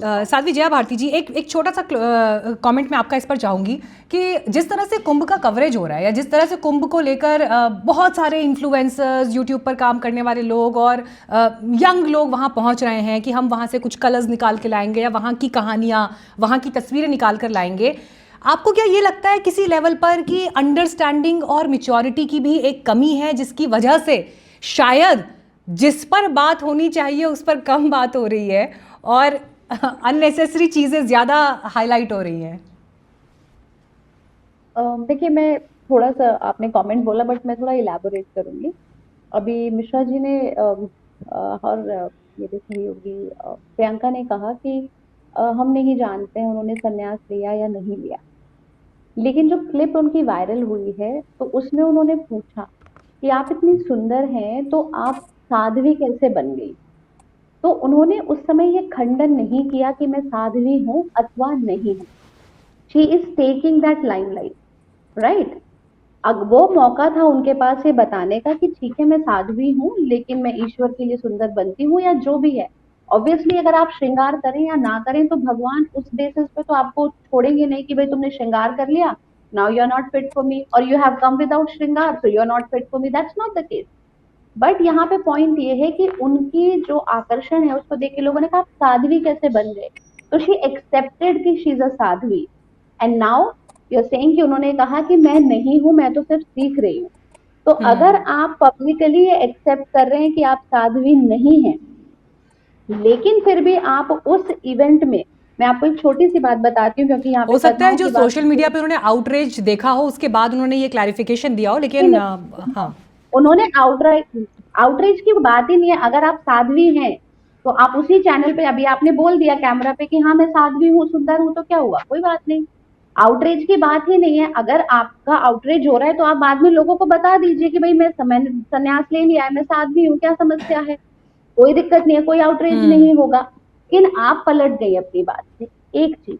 साध्वी जया भारती जी, एक छोटा सा कमेंट मैं आपका इस पर चाहूंगी कि जिस तरह से कुंभ का कवरेज हो रहा है या जिस तरह से कुंभ को लेकर बहुत सारे इन्फ्लुएंसर्स, यूट्यूब पर काम करने वाले लोग और यंग लोग वहां पहुंच रहे हैं कि हम वहां से कुछ कलर्स निकाल के लाएंगे या वहां की कहानियां, वहां की तस्वीरें निकाल कर लाएंगे, आपको क्या ये लगता है किसी लेवल पर कि अंडरस्टैंडिंग और मैच्योरिटी की भी एक कमी है, जिसकी वजह से शायद जिस पर बात होनी चाहिए उस पर कम बात हो रही है और अननेसेसरी चीजें ज्यादा हाईलाइट हो रही हैं? देखिए, मैं थोड़ा सा, आपने कमेंट बोला बट मैं थोड़ा इलैबोरेट करूंगी। अभी मिश्रा जी ने और मेरे सहयोगी प्रियंका ने कहा कि हम नहीं जानते हैं उन्होंने संन्यास लिया या नहीं लिया। लेकिन जो क्लिप उनकी वायरल हुई है तो उसमें उन्होंने पूछा कि आप इतनी सुंदर हैं तो आप साध्वी कैसे बन गई। तो उन्होंने उस समय ये खंडन नहीं किया कि मैं साध्वी हूं अथवा नहीं हूं। She is taking that limelight, right. अब वो मौका था उनके पास ये बताने का कि ठीक है मैं साध्वी हूँ लेकिन मैं ईश्वर के लिए सुंदर बनती हूँ या जो भी है। ऑब्वियसली अगर आप श्रृंगार करें या ना करें तो भगवान उस बेसिस पे तो आपको छोड़ेंगे नहीं कि भाई तुमने श्रृंगार कर लिया, now you are not fit for me, और you have come without shringar so you are not fit for me. That's not the case. But यहाँ पे पॉइंट ये है कि उनकी जो आकर्षण है उसको देख के लोगों ने कहा आप साध्वी कैसे बन गए। तो शी एक्सेप्टेड कि she is a sadhvi. And now you are saying कि उन्होंने कहा कि मैं नहीं हूं, मैं तो सिर्फ सीख रही हूँ। तो अगर आप पब्लिकली ये एक्सेप्ट कर रहे हैं कि आप साध्वी नहीं हैं, लेकिन फिर भी आप उस इवेंट में, मैं आपको एक छोटी सी बात बताती हूँ क्योंकि यहाँ हो पे सकता है कथाओं जो की बात सोशल मीडिया पे उन्होंने आउटरीच देखा हो उसके बाद उन्होंने ये क्लैरिफिकेशन दिया हो, नहीं, लेकिन नहीं, हाँ। उन्होंने आउटरीच की बात ही नहीं है। अगर आप साध्वी हैं तो आप उसी चैनल पे, अभी आपने बोल दिया कैमरा पे कि हाँ मैं साध्वी हूँ सुंदर हूँ, तो क्या हुआ, कोई बात नहीं। आउटरीच की बात ही नहीं है। अगर आपका आउटरीच हो रहा है तो आप बाद में लोगों को बता दीजिए कि भाई मैंने संन्यास ले लिया है, मैं साध्वी हूँ, क्या समस्या है, कोई दिक्कत नहीं है, कोई आउटरीच नहीं होगा। लेकिन आप पलट गई अपनी बात से। एक चीज।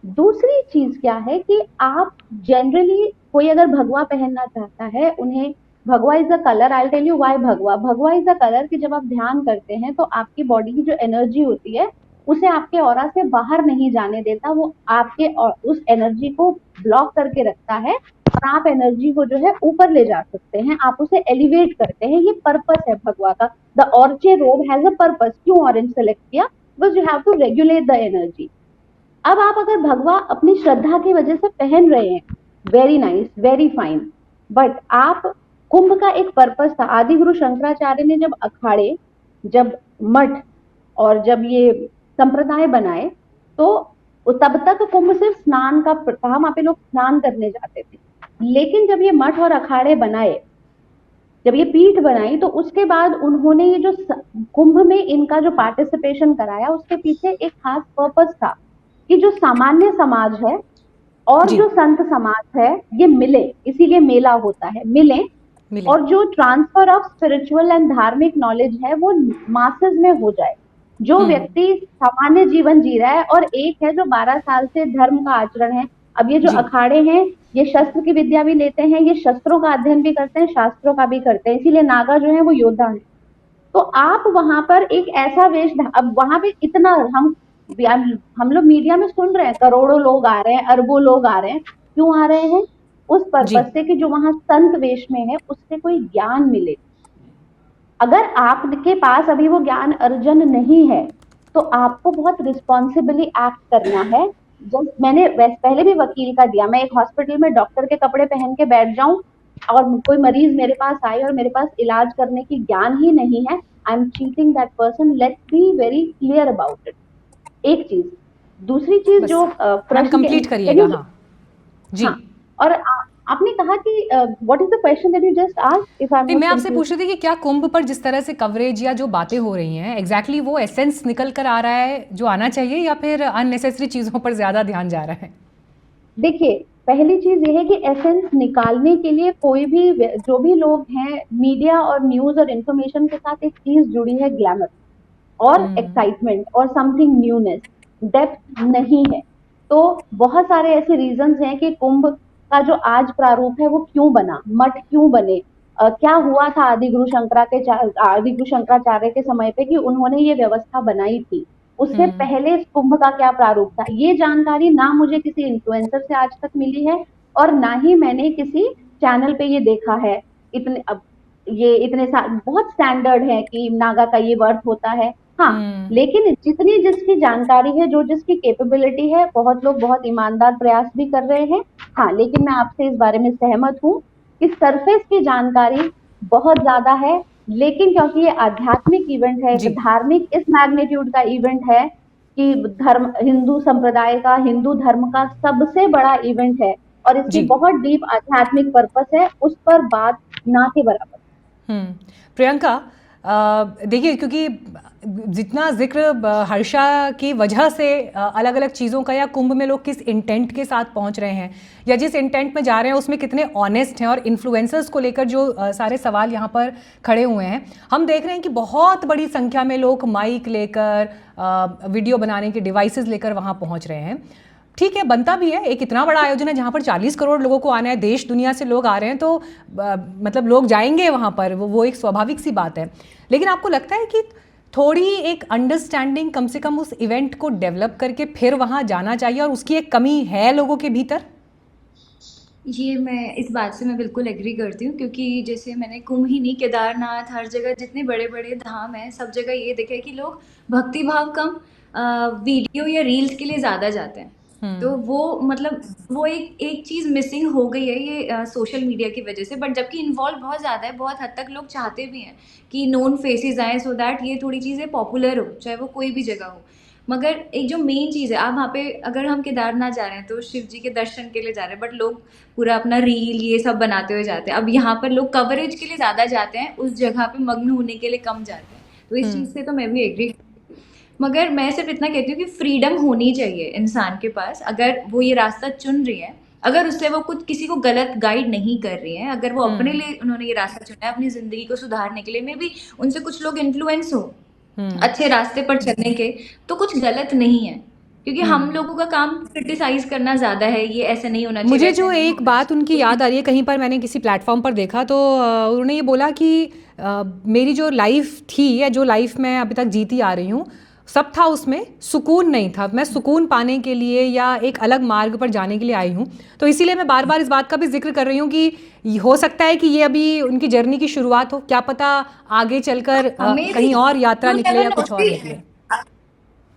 दूसरी चीज क्या है कि आप जनरली, कोई अगर भगवा पहनना चाहता है, उन्हें bhagwa is a colour. I tell you why bhagwa. Bhagwa is a colour कि जब आप ध्यान करते हैं तो आपकी बॉडी की जो एनर्जी होती है उसे आपके ऑरा से बाहर नहीं जाने देता, वो आपके उस एनर्जी को ब्लॉक करके रखता है और आप एनर्जी को जो है ऊपर ले जा सकते हैं, आप उसे एलिवेट करते हैं। ये पर्पस है भगवा का। द ऑर्चे रोब हैज अ पर्पस। क्यों ऑरेंज सेलेक्ट किया? Because you have to regulate the energy. अब आप अगर भगवा अपनी श्रद्धा की वजह से पहन रहे हैं, very nice, very fine. But आप, कुंभ का एक पर्पस था। आदि गुरु शंकराचार्य ने जब अखाड़े, जब मठ और जब ये संप्रदाय बनाए तो तब तक कुंभ सिर्फ स्नान का था, वहां पे लोग स्नान करने जाते थे। लेकिन जब ये मठ और अखाड़े बनाए, जब ये पीठ बनाई, तो उसके बाद उन्होंने ये जो कुंभ में इनका जो पार्टिसिपेशन कराया उसके पीछे एक खास पर्पस था कि जो सामान्य समाज है और जी। जो संत समाज है ये मिले, इसीलिए मेला होता है, मिले। मिले। और जो ट्रांसफर ऑफ स्पिरिचुअल एंड धार्मिक नॉलेज है वो मासेस में हो जाए। जो व्यक्ति सामान्य जीवन जी रहा है और एक है जो 12 साल से धर्म का आचरण है। अब ये जो जी। अखाड़े हैं ये शस्त्र की विद्या भी लेते हैं, ये शस्त्रों का अध्ययन भी करते हैं, शास्त्रों का भी करते हैं, इसीलिए नागा जो है वो योद्धा है। तो आप वहां पर एक ऐसा वेश, अब वहां पे इतना हम लोग मीडिया में सुन रहे हैं करोड़ों लोग आ रहे हैं, अरबों लोग आ रहे हैं। क्यों आ रहे हैं? उस जी। पर्पस से कि जो वहां संत वेश में है उससे कोई ज्ञान मिले। अगर आपके पास अभी वो ज्ञान अर्जन नहीं है तो आपको बहुत रिस्पॉन्सिबली एक्ट करना है। जब मैंने पहले भी वकील का दिया, मैं एक हॉस्पिटल में डॉक्टर के कपड़े पहन के बैठ जाऊं और कोई मरीज मेरे पास आए और मेरे पास इलाज करने की ज्ञान ही नहीं है, I am cheating that person. Let's be very clear about it. एक चीज। दूसरी चीज बस जो मैम प्रश्न कंप्लीट कैन करिएगा। यू, हाँ जी। हाँ। और आपने कहा कि what is the question that you just asked, if I am नहीं, नॉट मैं आपसे कंफ्यूज। पूछ रही थी कि क्या कुंभ पर जिस तरह से कवरेज या जो बातें हो रही हैं एग्जैक्टली वो एसेंस निकल कर आ रहा है जो आना चाहिए, या फिर अननेसेसरी चीज़ों पर ज़्यादा ध्यान जा रहा है? देखिए, पहली चीज ये है कि एसेंस निकालने के लिए कोई भी, जो भी लोग हैं, मीडिया और न्यूज और इंफॉर्मेशन के साथ एक चीज जुड़ी है, ग्लैमर और एक्साइटमेंट और समथिंग न्यूनेस। डेप्थ नहीं है। तो बहुत सारे ऐसे रीजंस हैं कि कुंभ का जो आज प्रारूप है वो क्यों बना, मठ क्यों बने, क्या हुआ था आदि गुरु शंकराचार्य के समय पे कि उन्होंने ये व्यवस्था बनाई थी। उससे पहले इस कुंभ का क्या प्रारूप था, ये जानकारी ना मुझे किसी इन्फ्लुएंसर से आज तक मिली है और ना ही मैंने किसी चैनल पे ये देखा है। इतने अब ये इतने बहुत स्टैंडर्ड है कि नागा का ये वर्थ होता है। हाँ, लेकिन जितनी जिसकी जानकारी है, जो जिसकी कैपेबिलिटी है, बहुत लोग बहुत ईमानदार प्रयास भी कर रहे हैं। हाँ, लेकिन मैं आपसे इस बारे में सहमत हूँ कि सरफेस की जानकारी बहुत ज्यादा है, लेकिन क्योंकि ये आध्यात्मिक इवेंट है, एक जी धार्मिक इस मैग्नीट्यूड का इवेंट है कि धर्म, हिंदू संप्रदाय का, हिंदू धर्म का सबसे बड़ा इवेंट है और इसकी जी बहुत डीप आध्यात्मिक पर्पस है, उस पर बात ना के बराबर। प्रियंका, देखिए, क्योंकि जितना जिक्र हर्षा की वजह से अलग अलग चीज़ों का, या कुंभ में लोग किस इंटेंट के साथ पहुंच रहे हैं या जिस इंटेंट में जा रहे हैं उसमें कितने ऑनेस्ट हैं, और इन्फ्लुएंसर्स को लेकर जो सारे सवाल यहाँ पर खड़े हुए हैं, हम देख रहे हैं कि बहुत बड़ी संख्या में लोग माइक लेकर, वीडियो बनाने के डिवाइसेस लेकर वहाँ पहुँच रहे हैं। ठीक है, बनता भी है, एक इतना बड़ा आयोजन है जहाँ पर 40 करोड़ लोगों को आना है, देश दुनिया से लोग आ रहे हैं, तो मतलब लोग जाएंगे वहाँ पर, वो एक स्वाभाविक सी बात है। लेकिन आपको लगता है कि थोड़ी एक अंडरस्टैंडिंग कम से कम उस इवेंट को डेवलप करके फिर वहाँ जाना चाहिए, और उसकी एक कमी है लोगों के भीतर? ये मैं इस बात से मैं बिल्कुल एग्री करती हूँ, क्योंकि जैसे मैंने कुंभ ही नहीं, केदारनाथ, हर जगह जितने बड़े बड़े धाम हैं, सब जगह ये देखा है कि लोग भक्ति भाव कम वीडियो या रील्स के लिए ज़्यादा जाते हैं। तो वो मतलब वो एक चीज़ मिसिंग हो गई है ये सोशल मीडिया की वजह से। बट जबकि इन्वॉल्व बहुत ज़्यादा है, बहुत हद तक लोग चाहते भी हैं कि नोन फेसेस आए, सो दैट ये थोड़ी चीज़ें पॉपुलर हो, चाहे वो कोई भी जगह हो। मगर एक जो मेन चीज़ है, आप वहाँ पे अगर हम केदारनाथ जा रहे हैं तो शिव जी के दर्शन के लिए जा रहे हैं, बट लोग पूरा अपना रील ये सब बनाते हुए जाते हैं। अब यहाँ पर लोग कवरेज के लिए ज़्यादा जाते हैं, उस जगह पे मग्न होने के लिए कम जाते हैं। तो इस चीज़ से तो मैं भी एग्री, मगर मैं सिर्फ इतना कहती हूँ कि फ्रीडम होनी चाहिए इंसान के पास। अगर वो ये रास्ता चुन रही है, अगर उससे वो कुछ किसी को गलत गाइड नहीं कर रही है, अगर वो अपने लिए उन्होंने ये रास्ता चुना है अपनी ज़िंदगी को सुधारने के लिए, मे बी उनसे कुछ लोग इन्फ्लुएंस हो अच्छे रास्ते पर चलने के, तो कुछ गलत नहीं है। क्योंकि हम लोगों का काम क्रिटिसाइज करना ज़्यादा है, ये ऐसा नहीं होना चाहिए, मुझे वैसा जो नहीं एक होना बात उनकी चाहिए। याद आ रही है, कहीं पर मैंने किसी प्लेटफॉर्म पर देखा, तो उन्होंने ये बोला कि मेरी जो लाइफ थी या जो लाइफ मैं अभी तक जीती आ रही हूँ, सब था, उसमें सुकून नहीं था। मैं सुकून पाने के लिए या एक अलग मार्ग पर जाने के लिए आई हूँ। तो इसीलिए मैं बार बार इस बात का भी जिक्र कर रही हूँ कि हो सकता है कि ये अभी उनकी जर्नी की शुरुआत हो, क्या पता आगे चलकर हमें कहीं और यात्रा यू निकले नेवर या नो। कुछ और निकले।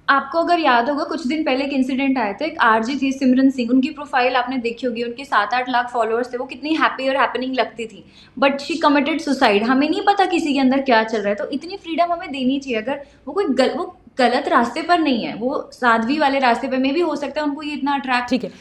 आपको अगर याद होगा, कुछ दिन पहले एक इंसिडेंट आया था, एक आरजे थी सिमरन सिंह, उनकी प्रोफाइल आपने देखी होगी, उनके 7-8 लाख फॉलोअर्स थे, वो कितनी हैप्पी और हैपनिंग लगती थी, बट शी कमिटेड सुसाइड। हमें नहीं पता किसी के अंदर क्या चल रहा है, तो इतनी फ्रीडम हमें देनी चाहिए। अगर वो वो गलत रास्ते पर नहीं है, वो साध्वी वाले रास्ते पर में भी हो सकता है, उनको ये इतना अट्रैक्ट। ठीक है।